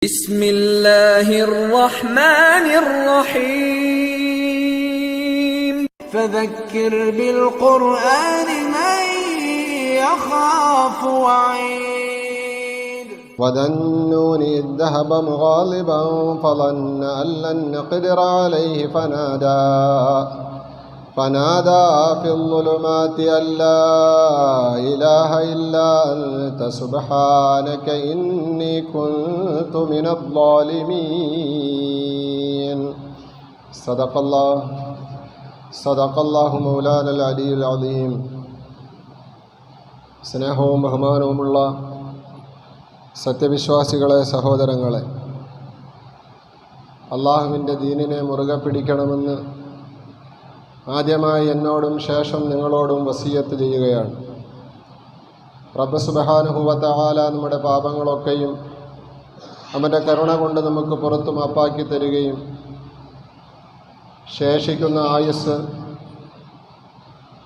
بسم الله الرحمن الرحيم فذكر بالقرآن من يخاف وعيد وذا النون إذ ذهب مغاضبا فظن أن لن نقدر عليه فنادى في الظلمات أن لا إله إلا أنت سبحانك إني كنت من الظالمين صدق الله مولانا العلي العظيم. സ്നേഹവും ബഹുമാനവുമുള്ള സത്യവിശ്വാസികളെ, സഹോദരങ്ങളെ, അള്ളാഹുവിൻ്റെ ദീനിനെ മുറുകെ പിടിക്കണമെന്ന് ആദ്യമായി എന്നോടും ശേഷം നിങ്ങളോടും വസിയത്ത് ചെയ്യുകയാണ്. റബ്ബ് സുബ്ഹാനഹു വ തആല നമ്മുടെ പാപങ്ങളൊക്കെയും അവൻ്റെ കരുണ കൊണ്ട് നമുക്ക് പുറത്തു മാപ്പാക്കി തരികയും ശേഷിക്കുന്ന ആയുസ്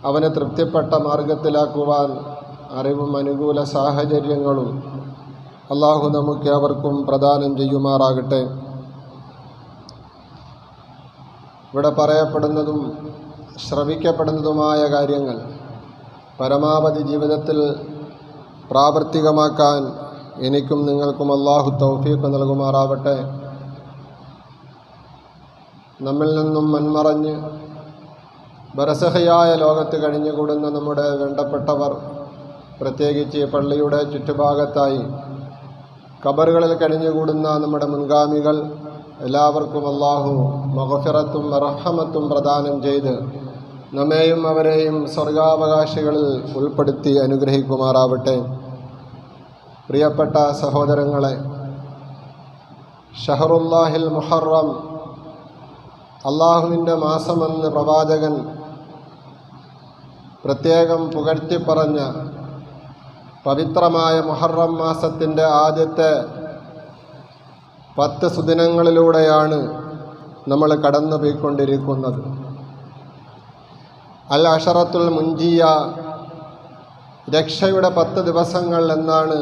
അവന് തൃപ്തിപ്പെട്ട മാർഗത്തിലാക്കുവാൻ അറിവും അനുകൂല സാഹചര്യങ്ങളും അള്ളാഹു നമുക്ക് അവർക്കും പ്രദാനം ചെയ്യുമാറാകട്ടെ. ഇവിടെ പറയപ്പെടുന്നതും ശ്രവിക്കപ്പെടുന്നതുമായ കാര്യങ്ങൾ പരമാവധി ജീവിതത്തിൽ പ്രാവർത്തികമാക്കാൻ എനിക്കും നിങ്ങൾക്കും അള്ളാഹു തൗഫീഖ് നൽകുമാറാവട്ടെ. നമ്മിൽ നിന്നും മൺമറഞ്ഞ് ബർസഖിയായ ലോകത്ത് കഴിഞ്ഞുകൂടുന്ന നമ്മുടെ വേണ്ടപ്പെട്ടവർ, പ്രത്യേകിച്ച് പള്ളിയുടെ ചുറ്റുഭാഗത്തായി ഖബറുകളിൽ കഴിഞ്ഞുകൂടുന്ന നമ്മുടെ മുൻഗാമികൾ, എല്ലാവർക്കും അള്ളാഹു മഗ്ഫിറത്തും റഹ്മത്തും പ്രദാനം ചെയ്ത് നമ്മെയും അവരെയും സ്വർഗാവകാശികളിൽ ഉൾപ്പെടുത്തി അനുഗ്രഹിക്കുമാറാവട്ടെ. പ്രിയപ്പെട്ട സഹോദരങ്ങളെ, ഷഹറുല്ലാഹിൽ മുഹറം, അള്ളാഹുവിൻ്റെ മാസമെന്ന് പ്രവാചകൻ പ്രത്യേകം പുകഴ്ത്തിപ്പറഞ്ഞ പവിത്രമായ മുഹറം മാസത്തിൻ്റെ ആദ്യത്തെ 10 സുദിനങ്ങളിലൂടെയാണ് നമ്മൾ കടന്നു പോയിക്കൊണ്ടിരിക്കുന്നത്. അൽ അഷറത്തുൽ മുൻജിയ, രക്ഷയുടെ 10 ദിവസങ്ങൾ എന്നാണ്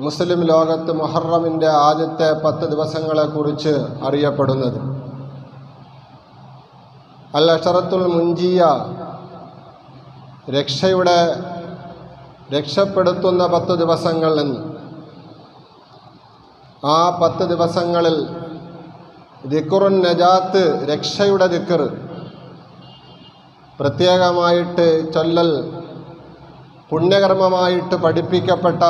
മുസ്ലിം ലോകത്ത് മുഹറമിൻ്റെ ആദ്യത്തെ 10 ദിവസങ്ങളെക്കുറിച്ച് അറിയപ്പെടുന്നത്. അൽ അഷറത്തുൽ മുൻജിയ, രക്ഷപ്പെടുത്തുന്ന 10 ദിവസങ്ങൾ എന്ന്. ആ 10 ദിവസങ്ങളിൽ ദിക്റുൻ നജാത്ത്, രക്ഷയുടെ ദിക്ർ പ്രത്യേകമായിട്ട് ചൊല്ലൽ പുണ്യകർമ്മമായിട്ട് പഠിപ്പിക്കപ്പെട്ട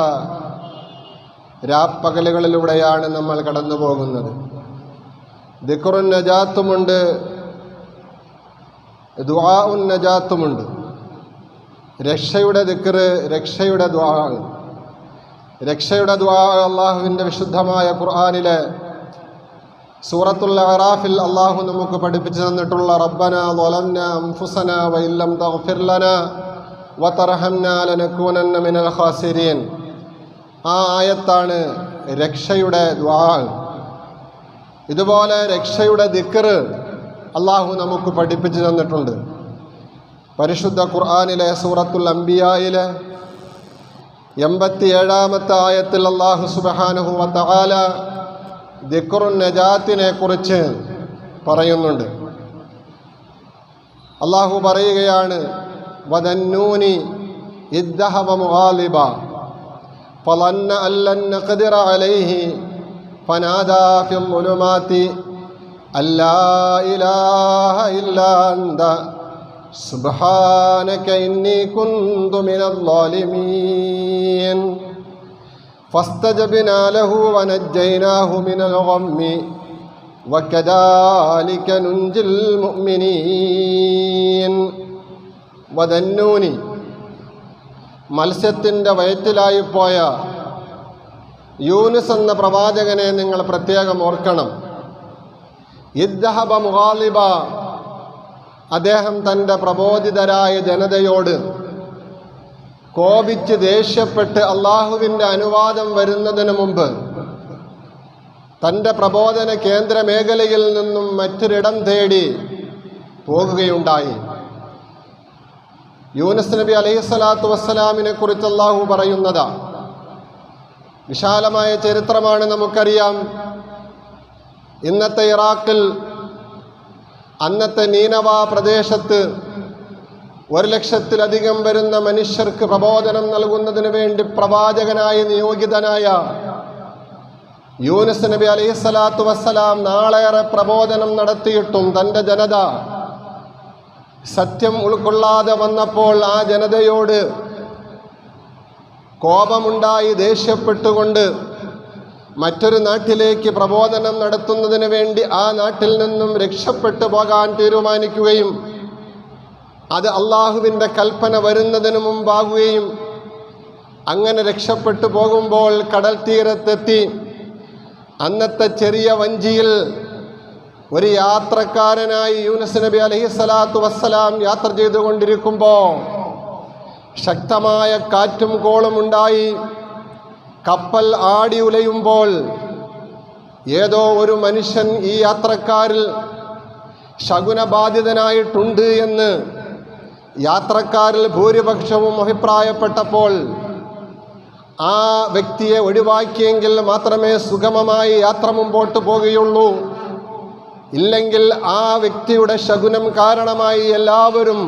രാപ്പകലുകളിലൂടെയാണ് നമ്മൾ കടന്നു പോകുന്നത്. ദിക്റുൻ നജാത്തുമുണ്ട്, ദുആഉൻ നജാത്തുമുണ്ട്. രക്ഷയുടെ ദിക്ർ, രക്ഷയുടെ ദുആ. രക്ഷയുടെ ദുആ അള്ളാഹുവിൻ്റെ വിശുദ്ധമായ ഖുർആനിലെ സൂറത്തുൽ അറാഫിൽ അള്ളാഹു നമുക്ക് പഠിപ്പിച്ചു തന്നിട്ടുള്ള റബ്ബനാ ളലംനാ അൻഫുസനാ വഇല്ലം തഗ്ഫിർ ലനാ വതർഹംനാ ലനകൂനന്ന മിനൽ ഖാസിരീൻ. ആ ആയത്താണ് രക്ഷയുടെ ദുആ. ഇതുപോലെ രക്ഷയുടെ ദിക്ർ അള്ളാഹു നമുക്ക് പഠിപ്പിച്ചു തന്നിട്ടുണ്ട്. പരിശുദ്ധ ഖുർആനിലെ സൂറത്തുൽ അംബിയായിലെ 87-ാമത്തെ ആയത്തിൽ അല്ലാഹു സുബ്ഹാനഹു വ തആല ദിക്റുൻ നജാത്തിനെ കുറിച്ച് പറയുന്നുണ്ട്. അല്ലാഹു പറയുകയാണ്, വദന്നൂനി ഇദ് ദഹബ മുഗാളിബ ഫളന്ന അൻ ലൻ നഖ്ദിറ അലൈഹി ഫനാദാ ഫിൽ ളുലുമാതി അല്ലാ ഇലാഹ ഇല്ലാ അൻത സുബ്ഹാനക ഇന്നി കുന്തു മിനൽ ളാലിമീൻ ഫസ്തജബ്നാ ലഹു വനജ്ജയ്നാഹു മിനൽ ഗമ്മി വകദാലിക നുൻജിൽ മുഅ്മിനീൻ. വദന്നൂനി, മത്സ്യത്തിൻ്റെ വയറ്റിലായിപ്പോയ യൂനുസ് എന്ന പ്രവാചകനെ നിങ്ങൾ പ്രത്യേകം ഓർക്കണം. ഇദ് ദഹബ മുഗാളിബ, അദ്ദേഹം തൻ്റെ പ്രബോധിതരായ ജനതയോട് കോപിച്ച് ദേഷ്യപ്പെട്ട് അള്ളാഹുവിൻ്റെ അനുവാദം വരുന്നതിന് മുമ്പ് തൻ്റെ പ്രബോധന കേന്ദ്ര മേഖലയിൽ നിന്നും മറ്റൊരിടം തേടി പോകുകയുണ്ടായി. യൂനുസ് നബി അലൈഹിസ്സലാത്തു വസ്സലാമിനെ കുറിച്ച് അള്ളാഹു പറയുന്നതാ, വിശാലമായ ചരിത്രമാണ് നമുക്കറിയാം. ഇന്നത്തെ ഇറാഖിൽ അന്നത്തെ നീനവ പ്രദേശത്ത് 1,00,000-ലധികം വരുന്ന മനുഷ്യർക്ക് പ്രബോധനം നൽകുന്നതിന് വേണ്ടി പ്രവാചകനായി നിയോഗിതനായ യൂനുസ് നബി അലൈഹിസ്സലാത്തു വസ്സലാം നാളേറെ പ്രബോധനം നടത്തിയിട്ടും തൻ്റെ ജനത സത്യം ഉൾക്കൊള്ളാതെ വന്നപ്പോൾ ആ ജനതയോട് കോപമുണ്ടായി ദേഷ്യപ്പെട്ടുകൊണ്ട് മറ്റൊരു നാട്ടിലേക്ക് പ്രബോധനം നടത്തുന്നതിന് വേണ്ടി ആ നാട്ടിൽ നിന്നും രക്ഷപ്പെട്ടു പോകാൻ തീരുമാനിക്കുകയും അത് അള്ളാഹുവിൻ്റെ കൽപ്പന വരുന്നതിന് മുമ്പാകുകയും അങ്ങനെ രക്ഷപ്പെട്ടു പോകുമ്പോൾ കടൽ തീരത്തെത്തി അന്നത്തെ ചെറിയ വഞ്ചിയിൽ ഒരു യാത്രക്കാരനായി യൂനുസ് നബി അലൈഹിസ്സലാത്തു വസ്സലാം യാത്ര ചെയ്തുകൊണ്ടിരിക്കുമ്പോൾ ശക്തമായ കാറ്റും കോളും ഉണ്ടായി. കപ്പൽ ആടി ഉലയുമ്പോൾ ഏതോ ഒരു മനുഷ്യൻ ഈ യാത്രക്കാരിൽ ശകുനബാധിതനായിട്ടുണ്ട് എന്ന് യാത്രക്കാരിൽ ഭൂരിപക്ഷവും അഭിപ്രായപ്പെട്ടപ്പോൾ ആ വ്യക്തിയെ ഒഴിവാക്കിയെങ്കിൽ മാത്രമേ സുഗമമായി യാത്ര മുമ്പോട്ട് പോകുകയുള്ളൂ. ഇല്ലെങ്കിൽ ആ വ്യക്തിയുടെ ശകുനം കാരണമായി എല്ലാവരും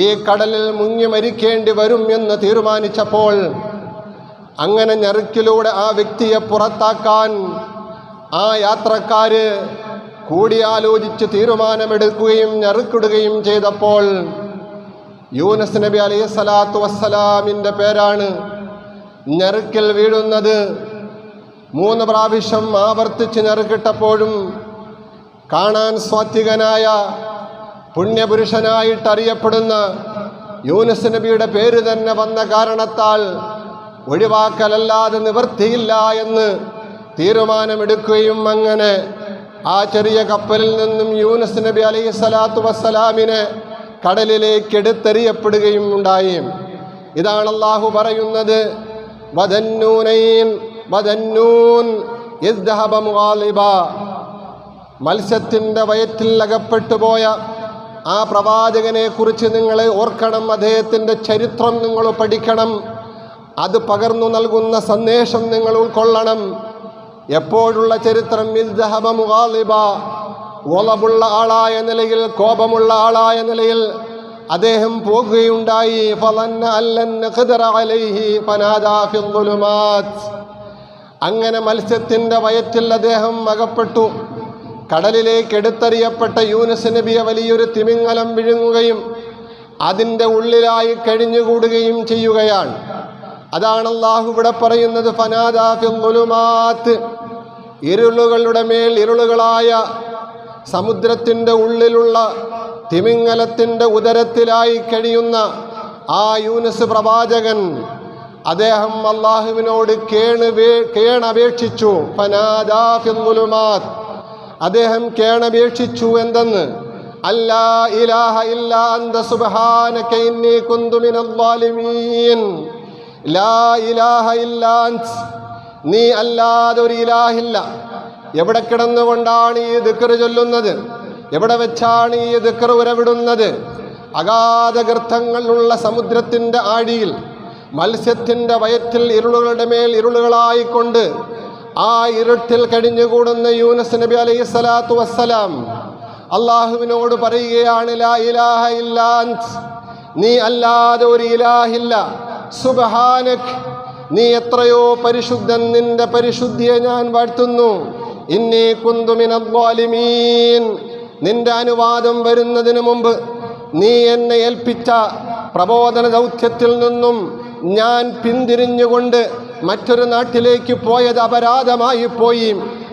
ഈ കടലിൽ മുങ്ങി മരിക്കേണ്ടി വരും എന്ന് തീരുമാനിച്ചപ്പോൾ അങ്ങനെ ഞെറുക്കിലൂടെ ആ വ്യക്തിയെ പുറത്താക്കാൻ ആ യാത്രക്കാര് കൂടിയാലോചിച്ച് തീരുമാനമെടുക്കുകയും ഞെറുക്കിടുകയും ചെയ്തപ്പോൾ യൂനുസ് നബി അലൈഹിസ്സലാത്തു വസ്സലാമിൻ്റെ പേരാണ് ഞെറുക്കിൽ വീഴുന്നത്. 3 പ്രാവശ്യം ആവർത്തിച്ച് ഞെറുക്കിട്ടപ്പോഴും കാണാൻ സ്വാത്വികനായ പുണ്യപുരുഷനായിട്ടറിയപ്പെടുന്ന യൂനുസ് നബിയുടെ പേര് തന്നെ വന്ന കാരണത്താൽ ഒഴിവാക്കലല്ലാതെ നിവൃത്തിയില്ല എന്ന് തീരുമാനമെടുക്കുകയും അങ്ങനെ ആ ചെറിയ കപ്പലിൽ നിന്നും യൂനുസ് നബി അലൈഹിസ്സലാത്തു വസ്സലാമിനെ കടലിലേക്ക് എടുത്തെറിയപ്പെടുകയും ഉണ്ടായി. ഇതാണ് അല്ലാഹു പറയുന്നത്, മത്സ്യത്തിൻ്റെ വയറ്റിൽ അകപ്പെട്ടുപോയ ആ പ്രവാചകനെ കുറിച്ച് നിങ്ങൾ ഓർക്കണം. അദ്ദേഹത്തിൻ്റെ ചരിത്രം നിങ്ങൾ പഠിക്കണം. അത് പകർന്നു നൽകുന്ന സന്ദേശം നിങ്ങൾ ഉൾക്കൊള്ളണം. എപ്പോഴുള്ള ചരിത്രം ഒളവുള്ള ആളായ നിലയിൽ, കോപമുള്ള ആളായ നിലയിൽ അദ്ദേഹം പോകുകയുണ്ടായി. അങ്ങനെ മത്സ്യത്തിൻ്റെ വയറ്റിൽ അദ്ദേഹം അകപ്പെട്ടു. കടലിലേക്ക് എടുത്തെറിയപ്പെട്ട യൂനുസ് നബിയെ വലിയൊരു തിമിംഗലം വിഴുങ്ങുകയും അതിൻ്റെ ഉള്ളിലായി കഴിഞ്ഞുകൂടുകയും ചെയ്യുകയാണ്. അതാണ് അല്ലാഹു ഇവിടെ പറയുന്നത്, ഫനാദാ ഫിദ്ദുലുമാത്ത്. ഇരുളുകളുടെ മേൽ ഇരുളുകളായ സമുദ്രത്തിൻ്റെ ഉള്ളിലുള്ള തിമിംഗലത്തിൻ്റെ ഉദരത്തിലായി കഴിയുന്ന ആ യൂനുസ് പ്രവാചകൻ അദ്ദേഹം അല്ലാഹുവിനോട് കേണപേക്ഷിച്ചു. ഫനാദാ ഫിദ്ദുലുമാത്ത്, അദ്ദേഹം കേണപേക്ഷിച്ചു എന്തെന്ന്, അല്ലാ ഇലാഹ ഇല്ലാ അന്ത സുബ്ഹാനക ഇന്നി കുന്തു മിനൽ ളാലിമീൻ. ലാ ഇലാഹ ഇല്ലാ അന്ത്, നീ അല്ലാതെ ഒരു ഇലാഹില്ല. എവിടെ കിടന്നുകൊണ്ടാണ് ഈ ദിക്ർ ചൊല്ലുന്നത്? എവിടെ വെച്ചാണ് ഈ ദിക്ർ ഉരവിടുന്നത്? അഗാധഗർത്തങ്ങളുള്ള സമുദ്രത്തിൻ്റെ ആഴിയിൽ മത്സ്യത്തിൻ്റെ വയറ്റിൽ ഇരുളുകളുടെ മേൽ ഇരുളുകളായിക്കൊണ്ട് ആ ഇരുട്ടിൽ കഴിഞ്ഞുകൂടുന്ന യൂനുസ് നബി അലൈഹിസ്സലാത്തു വസ്സലാം അള്ളാഹുവിനോട് പറയുകയാണ്, ലാ ഇലാഹ ഇല്ലാ അന്ത്, നീ അല്ലാതെ ഒരു ഇലാഹില്ല. സുബ്ഹാനക്, നീ എത്രയോ പരിശുദ്ധൻ, നിന്റെ പരിശുദ്ധിയെ ഞാൻ വാഴ്ത്തുന്നു. ഇന്നി കുന്തു മിനൽ ളാലിമീൻ, നിന്റെ അനുവാദം വരുന്നതിന് മുമ്പ് നീ എന്നെ ഏൽപ്പിച്ച പ്രബോധന ദൗത്യത്തിൽ നിന്നും ഞാൻ പിന്തിരിഞ്ഞുകൊണ്ട് മറ്റൊരു നാട്ടിലേക്ക് പോയത് അപരാധമായി പോയി,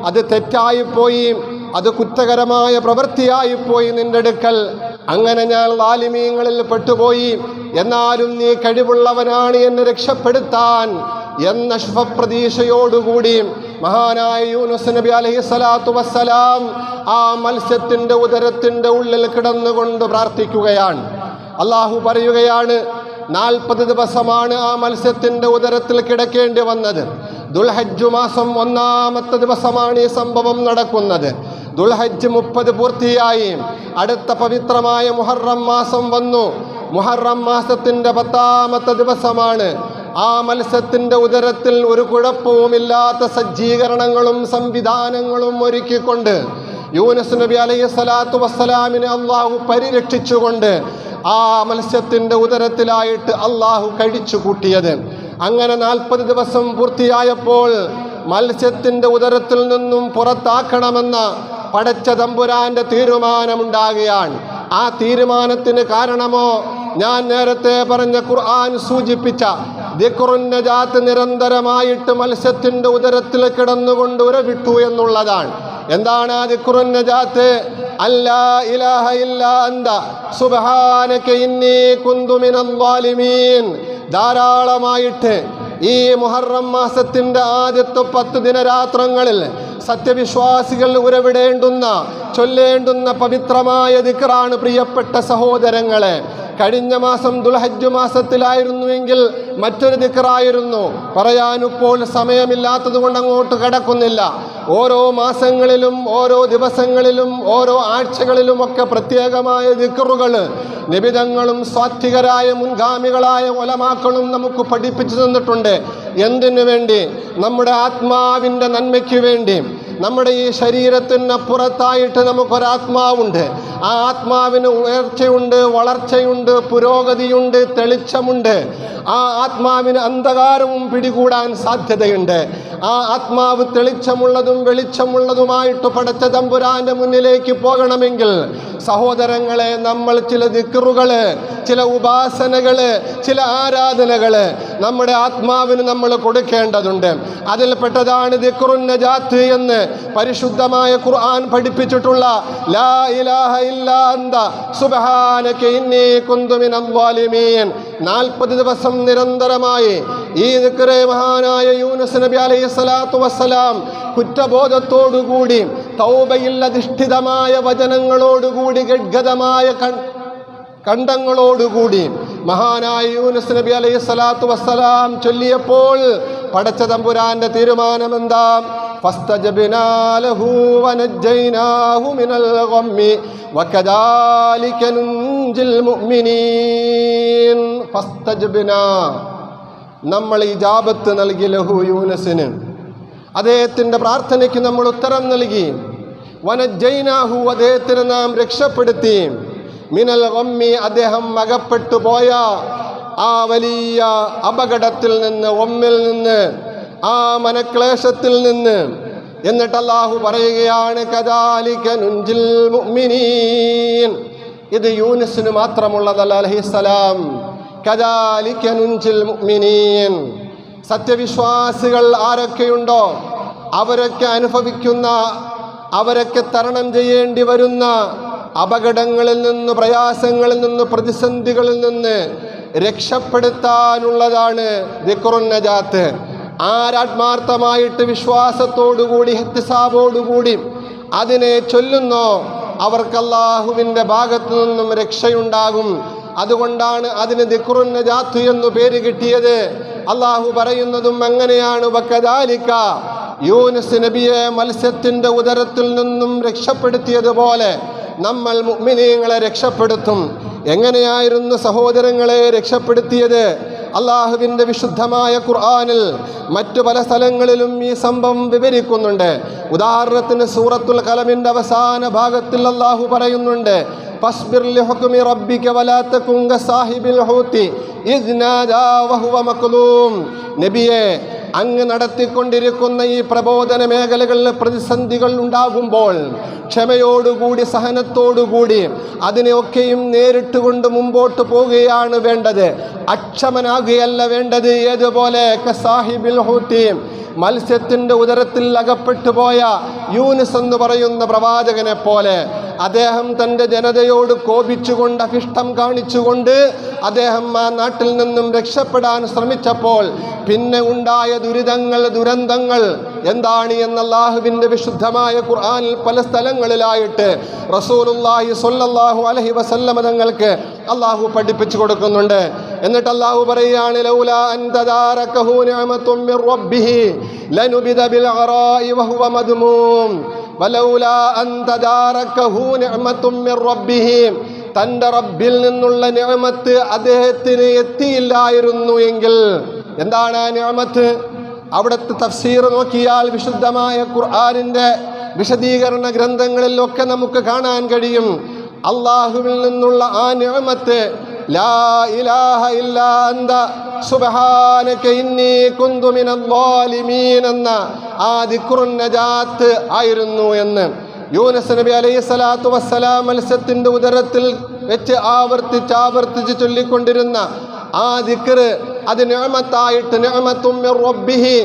അത് തെറ്റായിപ്പോയി, അത് കുറ്റകരമായ പ്രവൃത്തിയായിപ്പോയി നിന്റെ അടുക്കൽ. അങ്ങനെ ഞാൻ ളാലിമീങ്ങളിൽ പെട്ടുപോയി. എന്നാലും നീ കഴിവുള്ളവനാണ് എന്നെ രക്ഷപ്പെടുത്താൻ എന്ന ശുഭപ്രതീക്ഷയോടുകൂടി മഹാനായ യൂനുസ് നബി അലൈഹിസ്സലാത്തു വസ്സലാം ആ മത്സ്യത്തിൻ്റെ ഉദരത്തിൻ്റെ ഉള്ളിൽ കിടന്നുകൊണ്ട് പ്രാർത്ഥിക്കുകയാണ്. അള്ളാഹു പറയുകയാണ്, 40 ദിവസമാണ് ആ മത്സ്യത്തിൻ്റെ ഉദരത്തിൽ കിടക്കേണ്ടി വന്നത്. ദുൽഹജ്ജ് മാസം 1-ാമത്തെ ദിവസമാണ് ഈ സംഭവം നടക്കുന്നത്. ദുൽഹജ്ജ് 30 പൂർത്തിയായി. അടുത്ത പവിത്രമായ മുഹറം മാസം വന്നു. മുഹറം മാസത്തിൻ്റെ 10-ാമത്തെ ദിവസമാണ് ആ മത്സ്യത്തിൻ്റെ ഉദരത്തിൽ ഒരു കുഴപ്പവുമില്ലാത്ത സജ്ജീകരണങ്ങളും സംവിധാനങ്ങളും ഒരുക്കിക്കൊണ്ട് യൂനുസ് നബി അലൈഹി സ്വലാത്തു വസ്സലാമിനെ അള്ളാഹു പരിരക്ഷിച്ചുകൊണ്ട് ആ മത്സ്യത്തിൻ്റെ ഉദരത്തിലായിട്ട് അള്ളാഹു കഴിച്ചു കൂട്ടിയത്. അങ്ങനെ 40 ദിവസം പൂർത്തിയായപ്പോൾ മത്സ്യത്തിൻ്റെ ഉദരത്തിൽ നിന്നും പുറത്താക്കണമെന്ന പടച്ച തമ്പുരാന്റെ തീരുമാനമുണ്ടാകുകയാണ്. ആ തീരുമാനത്തിന് കാരണമോ ഞാൻ നേരത്തെ പറഞ്ഞ ഖുർആൻ സൂചിപ്പിച്ച ദിക്റുൻ നജാത്ത് നിരന്തരമായിട്ട് മത്സ്യത്തിൻ്റെ ഉദരത്തിൽ കിടന്നുകൊണ്ട് ഉരവിട്ടു എന്നുള്ളതാണ്. എന്താണ് ആ ദിക്റുൻ നജാത്ത്? അല്ലാ ഇലാഹ ഇല്ലാ അന്ത സുബ്ഹാനക ഇന്നി കുന്തു മിനൽ ളാലിമീൻ. ധാരാളമായിട്ട് ഈ മുഹറം മാസത്തിൻ്റെ ആദ്യത്തെ 10 ദിനരാത്രങ്ങളിൽ സത്യവിശ്വാസികൾ ഉരവിടേണ്ടുന്ന ചൊല്ലേണ്ടുന്ന പവിത്രമായ ദിക്റാണ് പ്രിയപ്പെട്ട സഹോദരങ്ങളെ. കഴിഞ്ഞ മാസം ദുൽഹജ്ജ് മാസത്തിലായിരുന്നുവെങ്കിൽ മറ്റൊരു ദിക്റായിരുന്നു. പറയാനിപ്പോൾ സമയമില്ലാത്തത് കൊണ്ട് അങ്ങോട്ട് കടക്കുന്നില്ല. ഓരോ മാസങ്ങളിലും ഓരോ ദിവസങ്ങളിലും ഓരോ ആഴ്ചകളിലുമൊക്കെ പ്രത്യേകമായ ദിക്റുകൾ നിബിധങ്ങളും സ്വാത്വികരായ മുൻഗാമികളായ ഉലമാക്കളും നമുക്ക് പഠിപ്പിച്ചു തന്നിട്ടുണ്ട്. എന്തിനു വേണ്ടി? നമ്മുടെ ആത്മാവിൻ്റെ നന്മയ്ക്ക് വേണ്ടി. നമ്മുടെ ഈ ശരീരത്തിനപ്പുറത്തായിട്ട് നമുക്കൊരാത്മാവുണ്ട്. ആ ആത്മാവിന് ഉയർച്ചയുണ്ട്, വളർച്ചയുണ്ട്, പുരോഗതിയുണ്ട്, തെളിച്ചമുണ്ട്. ആ ആത്മാവിന് അന്ധകാരവും പിടികൂടാൻ സാധ്യതയുണ്ട്. ആ ആത്മാവ് തെളിച്ചമുള്ളതും വെളിച്ചമുള്ളതുമായിട്ട് പടച്ച തമ്പുരാന്റെ മുന്നിലേക്ക് പോകണമെങ്കിൽ സഹോദരങ്ങളെ, നമ്മൾ ചില ദിക്റുകള്, ചില ഉപാസനകള്, ചില ആരാധനകള് നമ്മുടെ ആത്മാവിന് നമ്മൾ കൊടുക്കേണ്ടതുണ്ട്. അതിൽപ്പെട്ടതാണ് ദിക്റുൻ നജാത്ത് എന്ന് പരിശുദ്ധമായ ഖുർആൻ പഠിപ്പിച്ചിട്ടുള്ള ലാ ഇലാഹ ഇല്ലാ അന്ത സുബ്ഹാനക ഇന്നി കുന്തു മിനൽ ളാലിമീൻ. 40 ദിവസം നിരന്തരമായി ഈ ദിക്റ് മഹാനായ യൂനുസ് നബി അലൈഹി സ്വലാത്തു വസ്സലാം കുറ്റബോധത്തോടുകൂടി തൗബയിൽ അധിഷ്ഠിതമായ വചനങ്ങളോടുകൂടി ഗദ്ഗതമായ കണ്ഠങ്ങളോടുകൂടി മഹാനായ യൂനുസ് നബി അലൈഹി സ്വലാത്തു വസ്സലാം ചൊല്ലിയപ്പോൾ പടച്ച തമ്പുരാന്റെ തീരുമാനം എന്താ? ഫസ്തജബ്നാ ലഹു വനജ്ജൈനാഹു മിനൽ ഗമ്മി വകദാലിക നുൻജിൽ മുഅ്മിനീൻ. ഫസ്തജബ്നാ, നമ്മൾ ഇജാബത്ത് നൽകി ലഹു യൂനുസിന്, അദ്ദേഹത്തിൻ്റെ പ്രാർത്ഥനയ്ക്ക് നമ്മൾ ഉത്തരം നൽകി. വനജ്ജൈനാഹു, അദ്ദേഹത്തിന് നാം രക്ഷപ്പെടുത്തി. മിനൽ ഗമ്മി, അദ്ദേഹം അകപ്പെട്ടു പോയ ആ വലിയ അപകടത്തിൽ നിന്ന്, ഒമ്മിൽ നിന്ന്, ആ മനക്ലേശത്തിൽ നിന്ന്. എന്നിട്ട് അല്ലാഹു പറയുകയാണ് കദാലിക നുൻജിൽ മുഅ്മിനീൻ. ഇത് യൂനുസിന് മാത്രമുള്ളതല്ല അലൈഹിസ്സലാം. കദാലിക നുൻജിൽ മുഅ്മിനീൻ. സത്യവിശ്വാസികൾ ആരൊക്കെയുണ്ടോ അവരൊക്കെ അനുഭവിക്കുന്ന, അവരൊക്കെ തരണം ചെയ്യേണ്ടി വരുന്ന അപകടങ്ങളിൽ നിന്ന്, പ്രയാസങ്ങളിൽ നിന്ന്, പ്രതിസന്ധികളിൽ നിന്ന് രക്ഷപ്പെടുത്താനുള്ളതാണ് ദിക്റുൻ നജാത്ത്. ആരാത്മാർത്ഥമായിട്ട് വിശ്വാസത്തോടുകൂടി ഇഹ്തിസാബോടുകൂടി അതിനെ ചൊല്ലുന്നോ അവർക്ക് അല്ലാഹുവിൻ്റെ ഭാഗത്തു നിന്നും രക്ഷയുണ്ടാകും. അതുകൊണ്ടാണ് അതിന് ദിക്റുൻ നജാത്ത് എന്നു പേര് കിട്ടിയത്. അല്ലാഹു പറയുന്നതും അങ്ങനെയാണ്. വകദാലിക, യൂനുസ് നബിയെ മത്സ്യത്തിൻ്റെ ഉദരത്തിൽ നിന്നും രക്ഷപ്പെടുത്തിയതുപോലെ നമ്മൾ മുഅ്മിനീങ്ങളെ രക്ഷപ്പെടുത്തും. എങ്ങനെയായിരുന്നു സഹോദരങ്ങളെ രക്ഷപ്പെടുത്തിയത്? അള്ളാഹുവിൻ്റെ വിശുദ്ധമായ ഖുർആനിൽ മറ്റു പല സ്ഥലങ്ങളിലും ഈ സംഭവം വിവരിക്കുന്നുണ്ട്. ഉദാഹരണത്തിന് സൂറത്തുൽ ഖലമിൻ്റെ അവസാന ഭാഗത്തിൽ അള്ളാഹു പറയുന്നുണ്ട്, ഫസ്ബിർ ലിഹുക്മി റബ്ബിക വലാ തകുൻ കസാഹിബിൽ ഹൂതി ഇദ് നാദാ വഹുവ മക്ലൂം. നബിയെ, അങ്ങ് നടത്തിക്കൊണ്ടിരിക്കുന്ന ഈ പ്രബോധന മേഖലകളിൽ പ്രതിസന്ധികൾ ഉണ്ടാകുമ്പോൾ ക്ഷമയോടുകൂടി, സഹനത്തോടുകൂടി അതിനെയൊക്കെയും നേരിട്ടുകൊണ്ട് മുമ്പോട്ട് പോവുകയാണ് വേണ്ടത്. അക്ഷമനാകുകയല്ല വേണ്ടത്. ഏതുപോലെ? കസാഹിബിൽ ഹൂതി, മത്സ്യത്തിൻ്റെ ഉദരത്തിൽ അകപ്പെട്ടു പോയ യൂനുസ് എന്ന് പറയുന്ന പ്രവാചകനെ പോലെ. അദ്ദേഹം തൻ്റെ ജനതയോട് കോപിച്ചുകൊണ്ട്, അഭിഷ്ടം കാണിച്ചുകൊണ്ട് അദ്ദേഹം ആ നാട്ടിൽ നിന്നും രക്ഷപ്പെടാൻ ശ്രമിച്ചപ്പോൾ പിന്നെ ഉണ്ടായ ദുരന്തങ്ങൾ എന്താണ് എന്ന് അല്ലാഹുവിൻ്റെ വിശുദ്ധമായ ഖുർആനിൽ പല സ്ഥലങ്ങളിലായിട്ട് റസൂലുള്ളാഹി സ്വല്ലല്ലാഹു അലൈഹി വസല്ലം തങ്ങൾക്ക് അല്ലാഹു പഠിപ്പിച്ചു കൊടുക്കുന്നുണ്ട്. എന്നിട്ട് അല്ലാഹു പറയുകയാണ്, ലൗലാ അൻ തദാറകഹു നിഅമത്തും മിർ റബ്ബിഹി ലനുബിദ ബിൽ അറാഇ വഹുവ മദ്മൂം വലൗലാ അൻ തദാറകഹു നിഅമത്തും മിർ റബ്ബിഹി, തൻ്റെ റബ്ബിൽ നിന്നുള്ള നിഅമത്ത് അദ്ദേഹത്തിന് എത്തിയില്ലായിരുന്നു എങ്കിൽ, എന്താണ് ആ നിഅമത്ത്? അവിടുത്തെ തഫ്സീർ നോക്കിയാൽ വിശുദ്ധമായ ഖുർആനിൻ്റെ വിശദീകരണ ഗ്രന്ഥങ്ങളിലൊക്കെ നമുക്ക് കാണാൻ കഴിയും. അള്ളാഹുവിൽ നിന്നുള്ള ആ നിഅമത്ത് ലാ ഇലാഹ ഇല്ലാ അന്ത സുബ്ഹാനക ഇന്നി കുന്തു മിനൽ ളാലിമീൻ എന്ന ആ ദിക്റുൻ നജാത്ത് ആയിരുന്നു എന്ന് യൂനുസ് നബി അലൈഹി സ്വലാത്തു വസ്സലാം മത്സ്യത്തിൻ്റെ ഉദരത്തിൽ വെച്ച് ആവർത്തിച്ച് ചൊല്ലിക്കൊണ്ടിരുന്ന ആ ദിക്ർ, അത് നിഅമത്തായിട്ട്, നിഅമത്തും മിർ റബ്ബിഹി,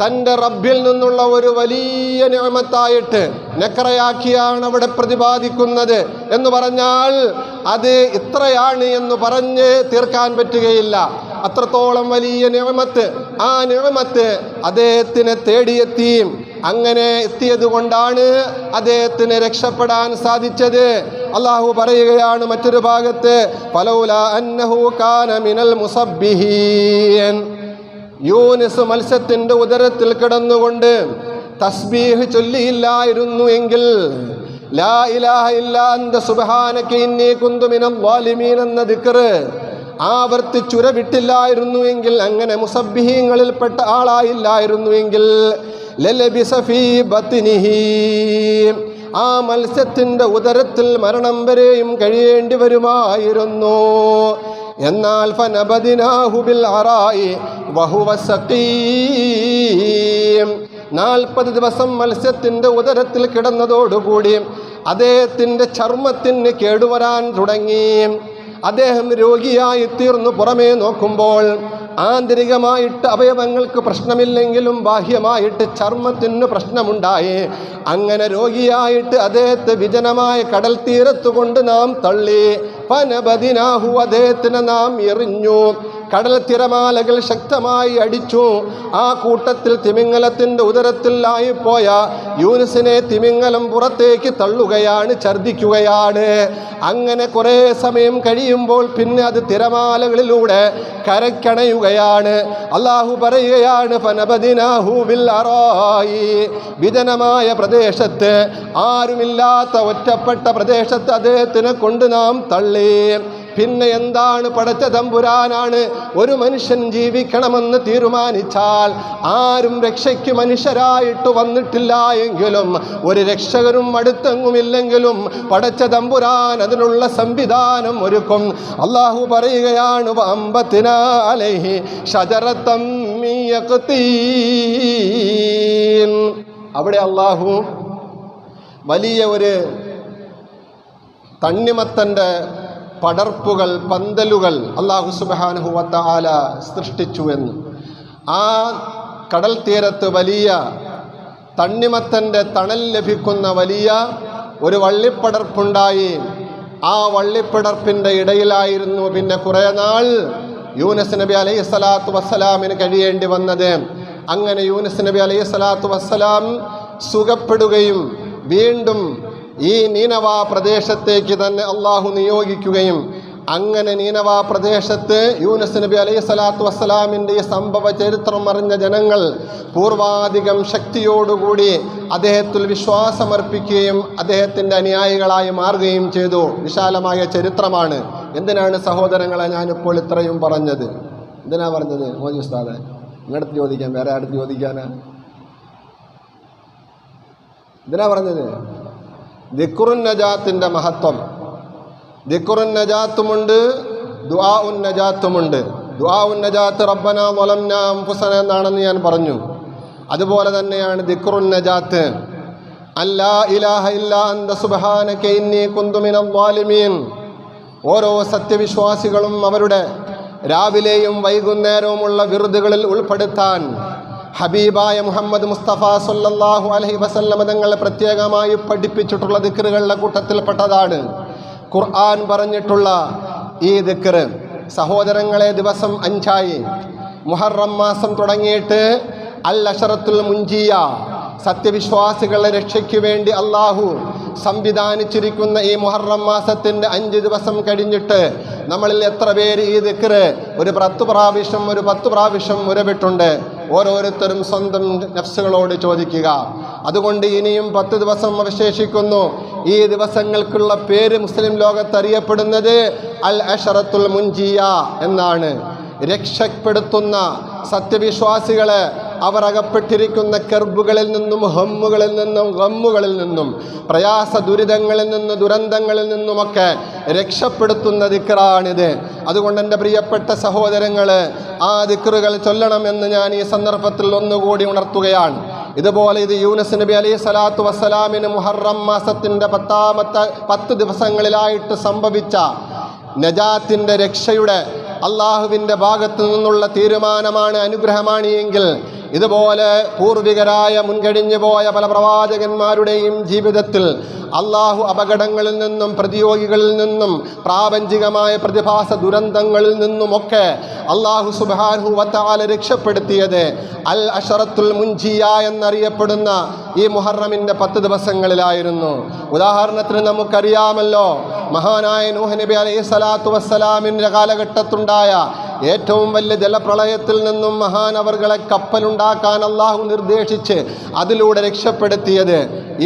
തൻ്റെ റബ്ബിൽ നിന്നുള്ള ഒരു വലിയ നിഅമത്തായിട്ട് നക്റയാക്കിയാണ് അവിടെ പ്രതിപാദിക്കുന്നത്. എന്ന് പറഞ്ഞാൽ അത് ഇത്രയാണ് എന്ന് പറഞ്ഞ് തീർക്കാൻ പറ്റുകയില്ല. അത്രത്തോളം വലിയ നിഅമത്ത്. ആ നിഅമത്ത് അദ്ദേഹത്തിനെ തേടിയെത്തി. അങ്ങനെ എത്തിയത് കൊണ്ടാണ് അദ്ദേഹത്തിന് രക്ഷപ്പെടാൻ സാധിച്ചത്. അള്ളാഹു പറയുകയാണ് മറ്റൊരു ഭാഗത്ത്, ഫലൗലാ അന്നഹു കാന മിനൽ മുസബ്ബിഹീൻ, യൂനുസ് മത്സ്യത്തിൻ്റെ ഉദരത്തിൽ കിടന്നുകൊണ്ട് തസ്ബീഹ് ചൊല്ലിയില്ലായിരുന്നു എങ്കിൽ, ലാ ഇലാഹ ഇല്ലാ അന്ത സുബ്ഹാനക ഇന്നി കുന്തു മിനൽ ളാലിമീൻ എന്ന ദിക്ർ ആവർത്തിച്ചുരവിട്ടില്ലായിരുന്നു എങ്കിൽ, അങ്ങനെ മുസബ്ബിഹീങ്ങളിൽപ്പെട്ട ആളായില്ലായിരുന്നു എങ്കിൽ, ലലബിസ ഫീ ബത്നിഹി, ആ മത്സ്യത്തിൻ്റെ ഉദരത്തിൽ മരണം വരെയും കഴിയേണ്ടി വരുമായിരുന്നു. എന്നാൽ ഫനബദിനാഹു ബിൽ അറായി വഹുവ സഖീം, 40 ദിവസം മത്സ്യത്തിൻ്റെ ഉദരത്തിൽ കിടന്നതോടുകൂടി അദ്ദേഹത്തിൻ്റെ ചർമ്മത്തിന് കേടുവരാൻ തുടങ്ങി. അദ്ദേഹം രോഗിയായി തീർന്നു. പുറമേ നോക്കുമ്പോൾ ആന്തരികമായിട്ട് അവയവങ്ങൾക്ക് പ്രശ്നമില്ലെങ്കിലും ബാഹ്യമായിട്ട് ചർമ്മത്തിന് പ്രശ്നമുണ്ടായി. അങ്ങനെ രോഗിയായിട്ട് അദ്ദേഹത്തെ വിജനമായ കടൽ തീരത്തു കൊണ്ട് നാം തള്ളി. ഫനബദിനാഹു, അദ്ദേഹത്തിനെ നാം എറിഞ്ഞു. കടൽ തിരമാലകൾ ശക്തമായി അടിച്ചു. ആ കൂട്ടത്തിൽ തിമിംഗലത്തിൻ്റെ ഉദരത്തിലായിപ്പോയ യൂനുസിനെ തിമിംഗലം പുറത്തേക്ക് തള്ളുകയാണ്, ഛർദ്ദിക്കുകയാണ്. അങ്ങനെ കുറേ സമയം കഴിയുമ്പോൾ പിന്നെ അത് തിരമാലകളിലൂടെ കരക്കണയുകയാണ്. അള്ളാഹു പറയുകയാണ്, ഫനബദിനാഹു ബിൽ അറായി, വിജനമായ പ്രദേശത്ത്, ആരുമില്ലാത്ത ഒറ്റപ്പെട്ട പ്രദേശത്ത് അദ്ദേഹത്തിനെ കൊണ്ട് നാം തള്ളി. പിന്നെ എന്താണ്? പടച്ച തമ്പുരാനാണ്. ഒരു മനുഷ്യൻ ജീവിക്കണമെന്ന് തീരുമാനിച്ചാൽ ആരും രക്ഷയ്ക്ക് മനുഷ്യരായിട്ട് വന്നിട്ടില്ല എങ്കിലും, ഒരു രക്ഷകരും അടുത്തെങ്ങുമില്ലെങ്കിലും പടച്ച തമ്പുരാൻ അതിനുള്ള സംവിധാനം ഒരുക്കും. അള്ളാഹു പറയുകയാണ്, വഅംബത്നാ അലൈഹി ശജറത്തം മിൻ യഖ്തീൻ. അവിടെ അള്ളാഹു വലിയ ഒരു തണ്ണിമത്തൻ്റെ പടർപ്പുകൾ, പന്തലുകൾ അല്ലാഹു സുബ്ഹാനഹു വ തആല സൃഷ്ടിച്ചു എന്ന്. ആ കടൽ തീരത്ത് വലിയ തണ്ണിമത്തൻ്റെ തണൽ ലഭിക്കുന്ന വലിയ ഒരു വള്ളിപ്പടർപ്പുണ്ടായി. ആ വള്ളിപ്പടർപ്പിൻ്റെ ഇടയിലായിരുന്നു പിന്നെ കുറേ നാൾ യൂനുസ് നബി അലൈഹി സ്വലാത്തു വസ്സലാമിന് കഴിയേണ്ടി വന്നത്. അങ്ങനെ യൂനുസ് നബി അലൈഹി സ്വലാത്തു വസ്സലാം സുഖപ്പെടുകയും വീണ്ടും ഈ നീനവ പ്രദേശത്തേക്ക് തന്നെ അള്ളാഹു നിയോഗിക്കുകയും, അങ്ങനെ നീനവ പ്രദേശത്ത് യൂനുസ് നബി അലൈഹി സ്വലാത്തു വസ്സലാമിൻ്റെ ഈ സംഭവ ചരിത്രം അറിഞ്ഞ ജനങ്ങൾ പൂർവാധികം ശക്തിയോടുകൂടി അദ്ദേഹത്തിൽ വിശ്വാസമർപ്പിക്കുകയും അദ്ദേഹത്തിൻ്റെ അനുയായികളായി മാറുകയും ചെയ്തു. വിശാലമായ ചരിത്രമാണ്. എന്തിനാണ് സഹോദരങ്ങളെ ഞാനിപ്പോൾ ഇത്രയും പറഞ്ഞത്? എന്തിനാ പറഞ്ഞത്? മോദി ഉസ്താദെ, നിങ്ങളുടെ ചോദിക്കാൻ, വേറെ അടുത്ത് ചോദിക്കാനാ? എന്തിനാ പറഞ്ഞത്? ദിക്റുൻ നജാത്തിൻ്റെ മഹത്വം. ദിക്റുൻ നജാത്തുമുണ്ട്, ദുആഉൻ നജാത്തുമുണ്ട്. ദുആഉൻ നജാത്ത് റബ്ബനാ വലംനാ അൻഫുസന എന്നാണെന്ന് ഞാൻ പറഞ്ഞു. അതുപോലെ തന്നെയാണ് ദിക്റുൻ നജാത്ത്, അല്ലാ ഇലാഹ ഇല്ലാ അന്ത സുബ്ഹാനക ഇന്നി കുന്തു മിനൽ ളാലിമീൻ. ഓരോ സത്യവിശ്വാസികളും അവരുടെ രാവിലെയും വൈകുന്നേരവുമുള്ള വിറുതുകളിൽ ഉൾപ്പെടുത്താൻ ഹബീബായ മുഹമ്മദ് മുസ്തഫ സല്ലല്ലാഹു അലൈഹി വസല്ലം തങ്ങളെ പ്രത്യേകമായി പഠിപ്പിച്ചിട്ടുള്ള ദിക്റുകളുടെ കൂട്ടത്തിൽപ്പെട്ടതാണ് ഖുർആൻ പറഞ്ഞിട്ടുള്ള ഈ ദിക്ർ. സഹോദരങ്ങളെ, ദിവസം 5 മുഹറം മാസം തുടങ്ങിയിട്ട് അൽ അശറത്തുൽ മുൻജിയ, സത്യവിശ്വാസികളുടെ രക്ഷയ്ക്ക് വേണ്ടി അള്ളാഹു സംവിധാനിച്ചിരിക്കുന്ന ഈ മുഹറം മാസത്തിൻ്റെ 5 ദിവസം കഴിഞ്ഞിട്ട് നമ്മളിൽ എത്ര പേര് ഈ ദിക്ർ ഒരു 10 പ്രാവശ്യം ഉരവിട്ടുണ്ട്? ഓരോരുത്തരും സ്വന്തം നഫ്സുകളോട് ചോദിക്കുക. അതുകൊണ്ട് ഇനിയും 10 ദിവസം അവശേഷിക്കുന്നു. ഈ ദിവസങ്ങൾക്കുള്ള പേര് മുസ്ലിം ലോകത്ത് അറിയപ്പെടുന്നത് അൽ അശറത്തുൽ മുൻജിയ എന്നാണ്. രക്ഷപ്പെടുത്തുന്ന, സത്യവിശ്വാസികളെ അവർ അകപ്പെട്ടിരിക്കുന്ന കർബുകളിൽ നിന്നും ഹമ്മുകളിൽ നിന്നും ഗമ്മുകളിൽ നിന്നും പ്രയാസ ദുരിതങ്ങളിൽ നിന്ന് ദുരന്തങ്ങളിൽ നിന്നുമൊക്കെ രക്ഷപ്പെടുത്തുന്ന ദിക്റാണിത്. അതുകൊണ്ട് എൻ്റെ പ്രിയപ്പെട്ട സഹോദരങ്ങൾ, ആ ദിക്റുകൾ ചൊല്ലണമെന്ന് ഞാൻ ഈ സന്ദർഭത്തിൽ ഒന്നുകൂടി ഉണർത്തുകയാണ്. ഇതുപോലെ ഇത് യൂനുസ് നബി അലൈഹി സ്വലാത്തു വസ്സലാമിന് മുഹറം മാസത്തിൻ്റെ 10 ദിവസങ്ങളിലായിട്ട് സംഭവിച്ച നജാത്തിൻ്റെ രക്ഷയുടെ അള്ളാഹുവിൻ്റെ ഭാഗത്തു നിന്നുള്ള തീരുമാനമാണ്, അനുഗ്രഹമാണ് എങ്കിൽ ഇതുപോലെ പൂർവികരായ മുൻകഴിഞ്ഞു പോയ പല പ്രവാചകന്മാരുടെയും ജീവിതത്തിൽ അള്ളാഹു അപകടങ്ങളിൽ നിന്നും പ്രതിയോഗികളിൽ നിന്നും പ്രാപഞ്ചികമായ പ്രതിഭാസ ദുരന്തങ്ങളിൽ നിന്നുമൊക്കെ അള്ളാഹു സുബ്ഹാനഹു വ തആല രക്ഷപ്പെടുത്തിയത് അൽ അശറത്തുൽ മുൻജിയ എന്നറിയപ്പെടുന്ന ഈ മുഹറമിൻ്റെ 10 ദിവസങ്ങളിലായിരുന്നു. ഉദാഹരണത്തിന് നമുക്കറിയാമല്ലോ, മഹാനായ നൂഹ് നബി അലൈഹി സ്വലാത്തു വസ്സലാമിൻ്റെ കാലഘട്ടത്തുണ്ടായ ഏറ്റവും വലിയ ജലപ്രളയത്തിൽ നിന്നും മഹാനവർകളെ കപ്പലുണ്ടാക്കാൻ അള്ളാഹു നിർദ്ദേശിച്ച് അതിലൂടെ രക്ഷപ്പെടുത്തിയത്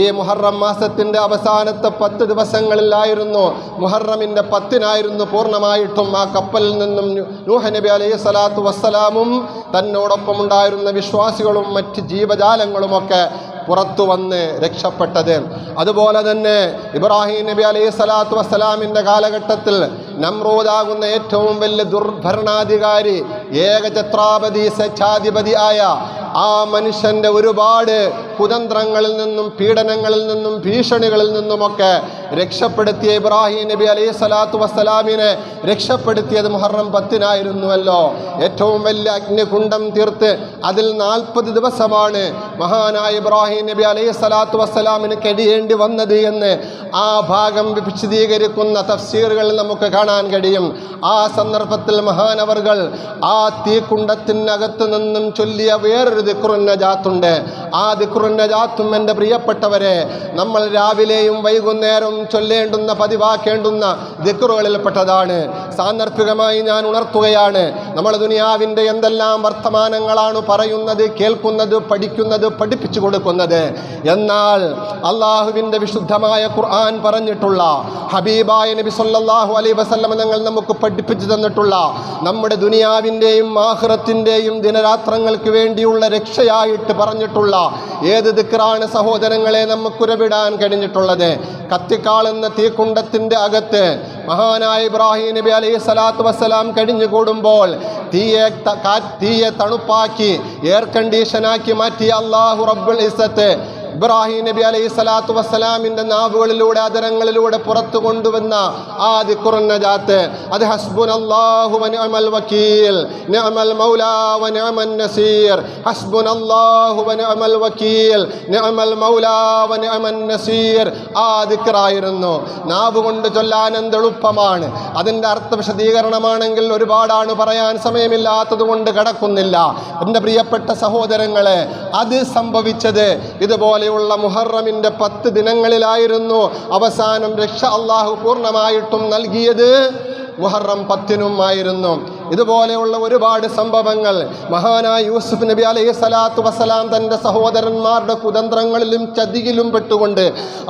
ഈ മുഹറം മാസത്തിൻ്റെ അവസാനത്തെ 10 ദിവസങ്ങളിലായിരുന്നു. മുഹറമിൻ്റെ 10-നായിരുന്നു പൂർണ്ണമായിട്ടും ആ കപ്പലിൽ നിന്നും നൂഹ് നബി അലൈഹി സ്വലാത്തു വസ്സലാമും തന്നോടൊപ്പം ഉണ്ടായിരുന്ന വിശ്വാസികളും മറ്റ് ജീവജാലങ്ങളുമൊക്കെ പുറത്തു വന്ന് രക്ഷപ്പെട്ടത്. അതുപോലെ തന്നെ ഇബ്രാഹിം നബി അലൈഹി സ്വലാത്തു വസ്സലാമിൻ്റെ കാലഘട്ടത്തിൽ നമ്രൂദാകുന്ന ഏറ്റവും വലിയ ദുർഭരണാധികാരി, ഏകഛത്രാപതി സ്വച്ഛാധിപതി ആയ ആ മനുഷ്യൻ്റെ ഒരുപാട് കുതന്ത്രങ്ങളിൽ നിന്നും പീഡനങ്ങളിൽ നിന്നും ഭീഷണികളിൽ നിന്നുമൊക്കെ രക്ഷപ്പെടുത്തിയ ഇബ്രാഹിം നബി അലൈഹി സ്വലാത്തു വസ്സലാമിനെ രക്ഷപ്പെടുത്തിയത് മുഹറം 10-നായിരുന്നുവല്ലോ. ഏറ്റവും വലിയ അഗ്നികുണ്ഡം തീർത്ത് അതിൽ 40 ദിവസമാണ് മഹാനായ ഇബ്രാഹിം നബി അലൈഹി സ്വലാത്തു വസ്സലാമിന് കഴിയേണ്ടി വന്നത് എന്ന് ആ ഭാഗം വിശദീകരിക്കുന്ന തഫ്സീറുകളിൽ നമുക്ക് കാണാൻ കഴിയും. ആ സന്ദർഭത്തിൽ മഹാനവർകൾ ആ തീക്കുണ്ടത്തിനകത്ത് നിന്നും ചൊല്ലിയ വേറൊരു ദിക്റുൻ നജാത്തുണ്ട്. ആ ദിക്റുൻ നജാത്തും എൻ്റെ പ്രിയപ്പെട്ടവരെ നമ്മൾ രാവിലെയും വൈകുന്നേരവും ചൊല്ലേണ്ടുന്ന പതിവാക്കേണ്ടുന്ന ദിക്റുകളിൽപ്പെട്ടതാണ്. സാന്ദർഭികമായി ഞാൻ ഉണർത്തുകയാണ്, നമ്മൾ ദുനിയാവിൻ്റെ എന്തെല്ലാം വർത്തമാനങ്ങളാണ് പറയുന്നത്, കേൾക്കുന്നത്, പഠിക്കുന്നത്, പഠിപ്പിച്ചു കൊടുക്കുന്നത്. എന്നാൽ അള്ളാഹുവിൻ്റെ വിശുദ്ധമായ ഖുർആൻ പറഞ്ഞിട്ടുള്ള, ഹബീബായ നബി സല്ലല്ലാഹു അലൈഹി വസല്ലം തങ്ങൾ നമുക്ക് പഠിപ്പിച്ചു തന്നിട്ടുള്ള, നമ്മുടെ ദുനിയാവിൻ്റെയും ആഖിറത്തിൻ്റെയും ദിനരാത്രങ്ങൾക്ക് വേണ്ടിയുള്ള രക്ഷയായിട്ട് പറഞ്ഞിട്ടുള്ള ഏത് ദിക്റാണ് സഹോദരങ്ങളെ നമുക്കുരവിടാൻ കഴിഞ്ഞിട്ടുള്ളത്? കത്തിക്കാളുന്ന തീക്കുണ്ടത്തിൻ്റെ അകത്ത് മഹാനായ ഇബ്രാഹിം നബി അലൈഹി സ്വലാത്തു വസ്സലാം കഴിഞ്ഞുകൂടുമ്പോൾ തീയെ തണുപ്പാക്കി എയർ കണ്ടീഷനാക്കി മാറ്റിയ അല്ലാഹു റബ്ബുൽ ഇസ്സത്ത് ഇബ്രാഹിം നബി അലൈഹി സ്വലാത്തു വസ്സലാമിൻ്റെ നാവുകളിലൂടെ അധരങ്ങളിലൂടെ പുറത്തു കൊണ്ടുവന്ന ആ ദിക്റുൻ നജാത്ത്, അത് ഹസ്ബുനല്ലാഹു വ നിഅമൽ വകീൽ നിഅമൽ മൗലാ വ നിഅമൻ നസീർ, ഹസ്ബുനല്ലാഹു വ നിഅമൽ വകീൽ നിഅമൽ മൗലാ വ നിഅമൻ നസീർ. ആ ദിക്റായിരുന്നു. നാവ് കൊണ്ട് ചൊല്ലാൻ എന്തെളുപ്പമാണ്. അതിൻ്റെ അർത്ഥ വിശദീകരണമാണെങ്കിൽ ഒരുപാടാണ്, പറയാൻ സമയമില്ലാത്തത് കൊണ്ട് കടക്കുന്നില്ല. എൻ്റെ പ്രിയപ്പെട്ട സഹോദരങ്ങളെ, അത് സംഭവിച്ചത് ഇതുപോലെ മുഹറമിൻ്റെ 10 ദിനങ്ങളിലായിരുന്നു. അവസാനം രക്ഷ അള്ളാഹു പൂർണ്ണമായിട്ടും നൽകിയത് മുഹറം 10-നുമായിരുന്നു. ഇതുപോലെയുള്ള ഒരുപാട് സംഭവങ്ങൾ മഹാനായ യൂസുഫ് നബി അലൈഹി സ്വലാത്തു വസ്സലാം തൻ്റെ സഹോദരന്മാരുടെ കുതന്ത്രങ്ങളിലും ചതിയിലും പെട്ടുകൊണ്ട്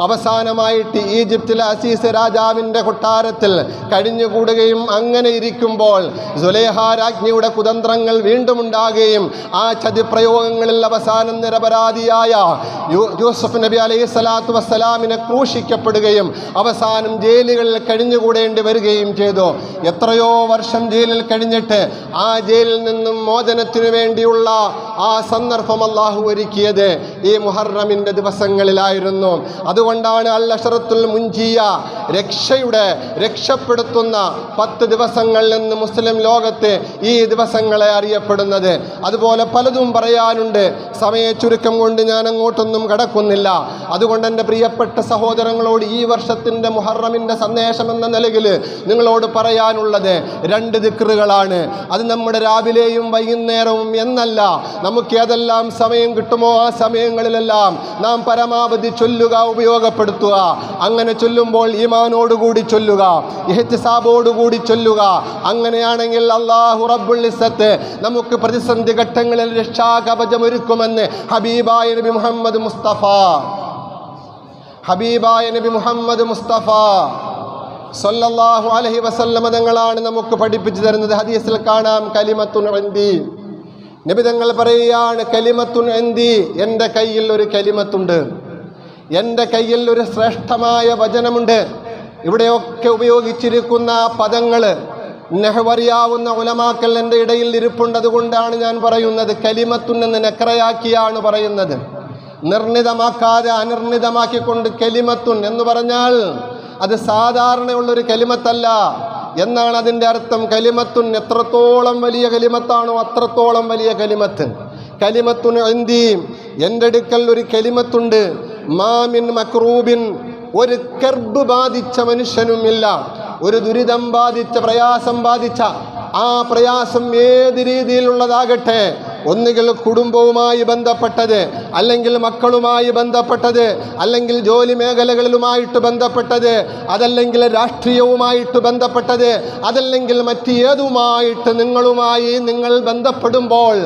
അവസാനമായിട്ട് ഈജിപ്തിലെ അസീസ് രാജാവിൻ്റെ കൊട്ടാരത്തിൽ കഴിഞ്ഞുകൂടുകയും അങ്ങനെ ഇരിക്കുമ്പോൾ സുലൈഹ രാജ്ഞിയുടെ കുതന്ത്രങ്ങൾ വീണ്ടും ഉണ്ടാകുകയും ആ ചതിപ്രയോഗങ്ങളിൽ അവസാനം നിരപരാധിയായ യൂസുഫ് നബി അലൈഹി സ്വലാത്തു വസ്സലാമിനെ ക്രൂശിക്കപ്പെടുകയും അവസാനം ജയിലുകളിൽ കഴിഞ്ഞുകൂടേണ്ടി വരികയും ചെയ്തു. എത്രയോ വർഷം ജയിലിൽ കഴിഞ്ഞിട്ട് ആ ജയിലിൽ നിന്നും മോചനത്തിനു വേണ്ടിയുള്ള ആ സന്ദർഭം അല്ലാഹു ഒരുക്കിയത് ഈ മുഹറമിൻ്റെ ദിവസങ്ങളിലായിരുന്നു. അതുകൊണ്ടാണ് അൽ അശറത്തുൽ മുൻജിയ, രക്ഷപ്പെടുത്തുന്ന 10 ദിവസങ്ങളിൽ നിന്ന് മുസ്ലിം ലോകത്ത് ഈ ദിവസങ്ങളെ അറിയപ്പെടുന്നത്. അതുപോലെ പലതും പറയാനുണ്ട്, സമയ ചുരുക്കം കൊണ്ട് ഞാൻ അങ്ങോട്ടൊന്നും കടക്കുന്നില്ല. അതുകൊണ്ട് എൻ്റെ പ്രിയപ്പെട്ട സഹോദരങ്ങളോട് ഈ വർഷത്തിൻ്റെ മുഹറമിൻ്റെ സന്ദേശം എന്ന നിലയിൽ നിങ്ങളോട് പറയാനുള്ളത് 2 ദിക്റുകളാണ്. അത് നമ്മുടെ രാവിലെയും വൈകുന്നേരവും എന്നല്ല, നമുക്ക് ഏതെല്ലാം സമയം കിട്ടുമോ ആ സമയങ്ങളിലെല്ലാം നാം പരമാവധി ചൊല്ലുക, ഉപയോഗപ്പെടുത്തുക. അങ്ങനെ ചൊല്ലുമ്പോൾ ഈമാനോടുകൂടി ചൊല്ലുക, ഇഹ്തിസാബോടുകൂടി ചൊല്ലുക. അങ്ങനെയാണെങ്കിൽ അല്ലാഹു റബ്ബുൽ ഇസ്സത്ത് നമുക്ക് പ്രതിസന്ധി ഘട്ടങ്ങളിൽ രക്ഷാകവചമൊരുക്കുമെന്ന് ഹബീബായ നബി മുഹമ്മദ് മുസ്തഫ സല്ലല്ലാഹു അലൈഹി വസല്ലം തങ്ങളാണ് നമുക്ക് പഠിപ്പിച്ചു തരുന്നത്. ഹദീസിൽ കാണാം, കലിമത്തുൻ ഇൻദി നബി തങ്ങൾ പറയുകയാണ്, കലിമത്തുൻ ഇൻദി, എൻ്റെ കയ്യിൽ ഒരു കലിമത്തുണ്ട്, എൻ്റെ കയ്യിൽ ഒരു ശ്രേഷ്ഠമായ വചനമുണ്ട്. ഇവിടെയൊക്കെ ഉപയോഗിച്ചിരിക്കുന്ന പദങ്ങൾ നെഹ്വറിയാവുന്ന ഉലമാക്കൾ എൻ്റെ ഇടയിൽ ഇരിപ്പുണ്ട്. അതുകൊണ്ടാണ് ഞാൻ പറയുന്നത് കലിമത്തുൻ എന്ന് നെക്രയാക്കിയാണ് പറയുന്നത്, നിർണിതമാക്കാതെ അനിർണിതമാക്കിക്കൊണ്ട്. കലിമത്തുൻ എന്ന് പറഞ്ഞാൽ അത് സാധാരണയുള്ളൊരു കലിമത്തല്ല എന്നാണ് അതിൻ്റെ അർത്ഥം. കലിമത്തുൻ എത്രത്തോളം വലിയ കലിമത്താണോ അത്രത്തോളം വലിയ കലിമത്ത്. കലിമത്തുൻ ഇൻദി, എൻ്റെ അടുക്കൽ ഒരു കലിമത്തുണ്ട്. മാമിൻ മക്രൂബിൻ, ഒരു കർബ് ബാധിച്ച മനുഷ്യനുമില്ല, ഒരു ദുരിതം ബാധിച്ച, പ്രയാസം ബാധിച്ച, ആ പ്രയാസം ഏത് രീതിയിലുള്ളതാകട്ടെ, ഒന്നുകിൽ കുടുംബവുമായി ബന്ധപ്പെട്ടത്, അല്ലെങ്കിൽ മക്കളുമായി ബന്ധപ്പെട്ടത്, അല്ലെങ്കിൽ ജോലി മേഖലകളിലുമായിട്ട് ബന്ധപ്പെട്ടത്, അതല്ലെങ്കിൽ രാഷ്ട്രീയവുമായിട്ട് ബന്ധപ്പെട്ടത്, അതല്ലെങ്കിൽ മറ്റ് ഏതുമായിട്ട് നിങ്ങൾ ബന്ധപ്പെടുമ്പോൾ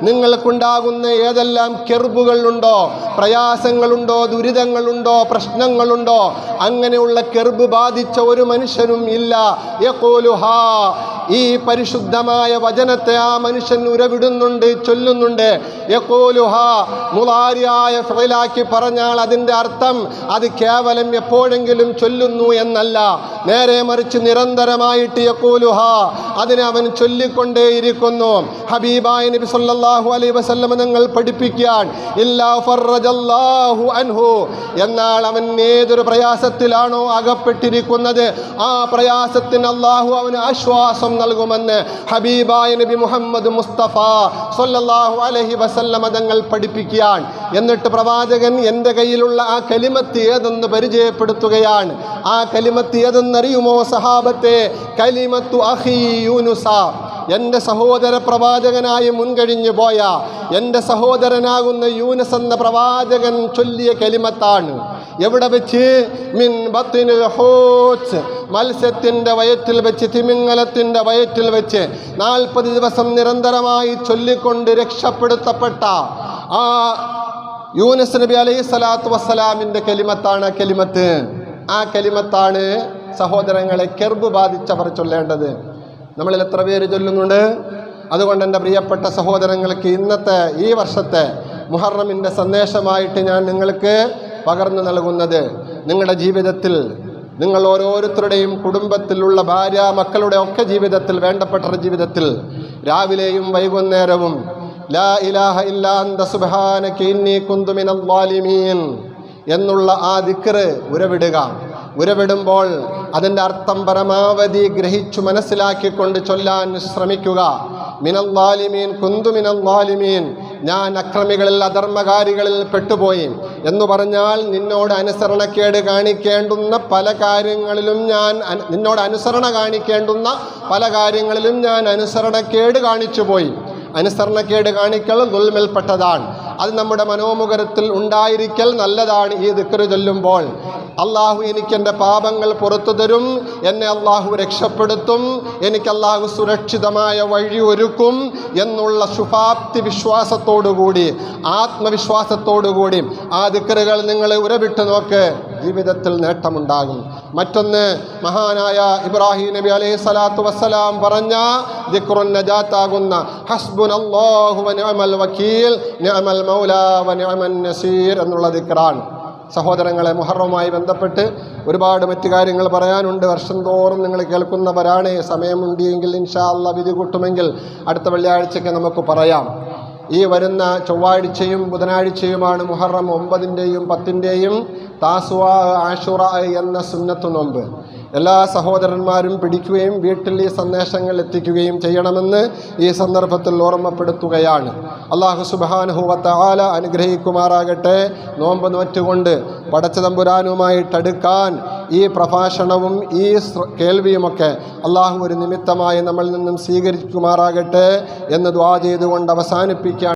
നിങ്ങൾക്കുണ്ടാകുന്ന ഏതെല്ലാം കെർബുകളുണ്ടോ, പ്രയാസങ്ങളുണ്ടോ, ദുരിതങ്ങളുണ്ടോ, പ്രശ്നങ്ങളുണ്ടോ, അങ്ങനെയുള്ള കെർബ് ബാധിച്ച ഒരു മനുഷ്യനും ഇല്ല. യഖൂലുഹാ, ഈ പരിശുദ്ധമായ വചനത്തെ ആ മനുഷ്യൻ ഉരവിടുന്നുണ്ട്, ചൊല്ലുന്നുണ്ട്. യഖൂലുഹാ മുളാരിയായ ഫിഅലാക്കി പറഞ്ഞാൽ അതിൻ്റെ അർത്ഥം അത് കേവലം എപ്പോഴെങ്കിലും ചൊല്ലുന്നു എന്നല്ല, നേരെ മറിച്ച് നിരന്തരമായിട്ട് യഖൂലുഹാ, അതിനെ അവൻ ചൊല്ലിക്കൊണ്ടേയിരിക്കുന്നു. ഹബീബായ നബി സല്ലല്ലാഹു അലൈഹി വസല്ലം തങ്ങൾ പഠിപ്പിക്കാൻ, ഇല്ലാ ഫറജല്ലാഹു അൻഹു, എന്നാൽ അവൻ ഏതൊരു പ്രയാസത്തിലാണോ അകപ്പെട്ടിരിക്കുന്നത് ആ പ്രയാസത്തിന് അല്ലാഹു അവന് ആശ്വാസം നൽകുമെന്ന് ഹബീബായ നബി മുഹമ്മദ് മുസ്തഫ സല്ലല്ലാഹു അലൈഹി വസല്ലം തങ്ങൾ പഠിപ്പിക്കുകയാണ്. എന്നിട്ട് പ്രവാചകൻ എൻ്റെ കയ്യിലുള്ള ആ കലിമത്ത് ഏതെന്ന് പരിചയപ്പെടുത്തുകയാണ്. ആ കലിമത്ത് ഏതെന്നറിയുമോ സഹാബത്തെ? കലിമത്തു അഖീ യൂനുസ, എൻ്റെ സഹോദര പ്രവാചകനായി മുൻകഴിഞ്ഞു പോയ എൻ്റെ സഹോദരനാകുന്ന യൂനുസ് എന്ന പ്രവാചകൻ ചൊല്ലിയ കലിമത്താണ്. എവിടെ വെച്ച്? മിൻ ബത്നിൽ ഹൂത്ത്, മത്സ്യത്തിൻ്റെ വയറ്റിൽ വെച്ച്, തിമിംഗലത്തിൻ്റെ വയറ്റിൽ വെച്ച് 40 ദിവസം നിരന്തരമായി ചൊല്ലിക്കൊണ്ട് രക്ഷപ്പെടുത്തപ്പെട്ട ആ യൂനുസ് നബി അലൈഹി സ്വലാത്തു വസ്സലാമിൻ്റെ കലിമത്താണ് കലിമത്ത്. ആ കലിമത്താണ് സഹോദരങ്ങളെ കെർബ് ബാധിച്ചവർ ചൊല്ലേണ്ടത്. നമ്മളിൽ എത്ര പേര് ചൊല്ലുന്നുണ്ട്? അതുകൊണ്ട് എൻ്റെ പ്രിയപ്പെട്ട സഹോദരങ്ങൾക്ക് ഇന്നത്തെ ഈ വർഷത്തെ മുഹറമിൻ്റെ സന്ദേശമായിട്ട് ഞാൻ നിങ്ങൾക്ക് പകർന്നു നൽകുന്നത്, നിങ്ങളുടെ ജീവിതത്തിൽ, നിങ്ങൾ ഓരോരുത്തരുടെയും കുടുംബത്തിലുള്ള ഭാര്യ മക്കളുടെ ഒക്കെ ജീവിതത്തിൽ, വേണ്ടപ്പെട്ട ജീവിതത്തിൽ രാവിലെയും വൈകുന്നേരവും ലാ ഇലാഹ ഇല്ലാ അന്ത സുബ്ഹാനക ഇന്നി കുന്തു മിനൽ ളാലിമീൻ എന്നുള്ള ആ ദിക്റ് ഉരവിടുമ്പോൾ അതിൻ്റെ അർത്ഥം പരമാവധി ഗ്രഹിച്ചു മനസ്സിലാക്കിക്കൊണ്ട് ചൊല്ലാൻ ശ്രമിക്കുക. മിനൽ ളാലിമീൻ, കുന്തു മിനൽ ളാലിമീൻ, ഞാൻ അക്രമികളിൽ, അധർമ്മകാരികളിൽ പെട്ടുപോയി എന്ന് പറഞ്ഞാൽ നിന്നോട് അനുസരണക്കേട് കാണിക്കേണ്ടുന്ന പല കാര്യങ്ങളിലും ഞാൻ അനുസരണക്കേട് കാണിച്ചു പോയി. അനുസരണക്കേട് കാണിക്കൽ ദുൽമിൽപ്പെട്ടതാണ്. അത് നമ്മുടെ മനോമുഖരത്തിൽ ഉണ്ടായിരിക്കൽ നല്ലതാണ്. ഈ ദിക്റ് ചൊല്ലുമ്പോൾ അള്ളാഹു എനിക്ക് എൻ്റെ പാപങ്ങൾ പുറത്തു തരും, എന്നെ അള്ളാഹു രക്ഷപ്പെടുത്തും, എനിക്ക് അള്ളാഹു സുരക്ഷിതമായ വഴി ഒരുക്കും എന്നുള്ള ശുഭാപ്തി വിശ്വാസത്തോടുകൂടി, ആത്മവിശ്വാസത്തോടുകൂടി ആ ദിക്റുകൾ നിങ്ങൾ ഉരവിട്ട് നോക്ക്, ജീവിതത്തിൽ നേട്ടമുണ്ടാകും. മറ്റൊന്ന്, മഹാനായ ഇബ്രാഹിം നബി അലൈഹി സ്വലാത്തു വസ്സലാം പറഞ്ഞ ദിക്റുൻ നജാത്താകുന്ന ഹസ്ബുനല്ലാഹു വ നിഅമൽ വക്കീൽ നിഅമൽ മൗലാ വ നിഅമൻ നസീർ എന്നുള്ള ദിക്റാണ്. സഹോദരങ്ങളെ, മുഹറവുമായി ബന്ധപ്പെട്ട് ഒരുപാട് മറ്റു കാര്യങ്ങൾ പറയാനുണ്ട്. വർഷം തോറും നിങ്ങൾ കേൾക്കുന്നവരാണ്. സമയമുണ്ടെങ്കിൽ ഇൻഷാ അല്ലാഹ് വിധി കൂട്ടുമെങ്കിൽ അടുത്ത വെള്ളിയാഴ്ചയ്ക്ക് നമുക്ക് പറയാം. ഈ വരുന്ന ചൊവ്വാഴ്ചയും ബുധനാഴ്ചയുമാണ് മുഹറം 9-ൻ്റെയും 10-ൻ്റെയും താസുആ ആശുറ എന്ന സുന്നത്ത് നോമ്പ്. എല്ലാ സഹോദരന്മാരും പിടിക്കുകയും വീട്ടിൽ ഈ സന്ദേശങ്ങൾ എത്തിക്കുകയും ചെയ്യണമെന്ന് ഈ സന്ദർഭത്തിൽ ഓർമ്മപ്പെടുത്തുകയാണ്. അല്ലാഹു സുബ്ഹാനഹു വ തആല അനുഗ്രഹിക്കുമാറാകട്ടെ. നോമ്പ് നോറ്റുകൊണ്ട് പടച്ചതമ്പുരാനുമായിട്ടടുക്കാൻ ഈ പ്രഭാഷണവും ഈ കേൾവിയുമൊക്കെ അല്ലാഹു ഒരു നിമിത്തമായി നമ്മളിൽ നിന്നും സ്വീകരിക്കുമാറാകട്ടെ എന്ന് ദുആ ചെയ്തുകൊണ്ട് അവസാനിപ്പിക്കുകയാണ്.